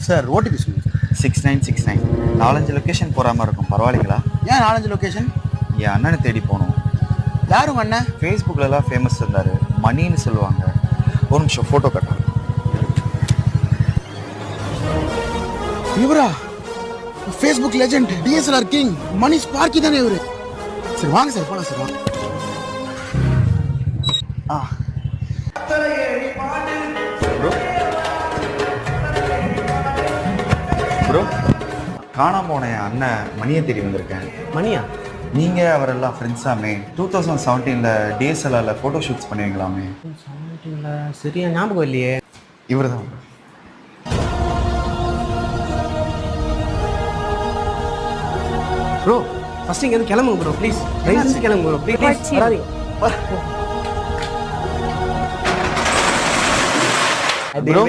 Sir OTP சொல்லுங்கள் sir. 6969. 4-5 location போகிற மாதிரி இருக்கும், பரவாயில்லைங்களா? ஏன் 4-5 லொக்கேஷன்? என் அண்ணனை தேடி போகணும். யார் உங்கள் அண்ணன்? ஃபேஸ்புக்கிலலாம் ஃபேமஸ் இருந்தார், மணின்னு சொல்லுவாங்க. ஒரு நிமிஷம் ஃபோட்டோ கட்டுறேன். இவரா? ஃபேஸ்புக் லெஜெண்ட், டிஎஸ்எல்ஆர் கிங், மணி ஸ்பார்க்கி தானே இவரு? சரி வாங்க சார், போகலாம் சார், வாங்க. ப்ரோ, காணாம போன என் அண்ணன் மணியை தேடி வந்திருக்கேன். மணியா? நீங்கள் அவரெல்லாம் ஃப்ரெண்ட்ஸாமே. 2017 டிஎஸ்எல்ஆரில் ஃபோட்டோ ஷூட்ஸ் பண்ணுவீங்களாமே? 17 சரியா ஞாபகம் இல்லையே. இவர் தான். ப்ரோ ஃபர்ஸ்ட் இங்கே கிளம்புங்க ப்ரோ, ப்ளீஸ். கிளம்புங்க ப்ரோ, ப்ளீஸ் வராதீங்க. ப்ரோ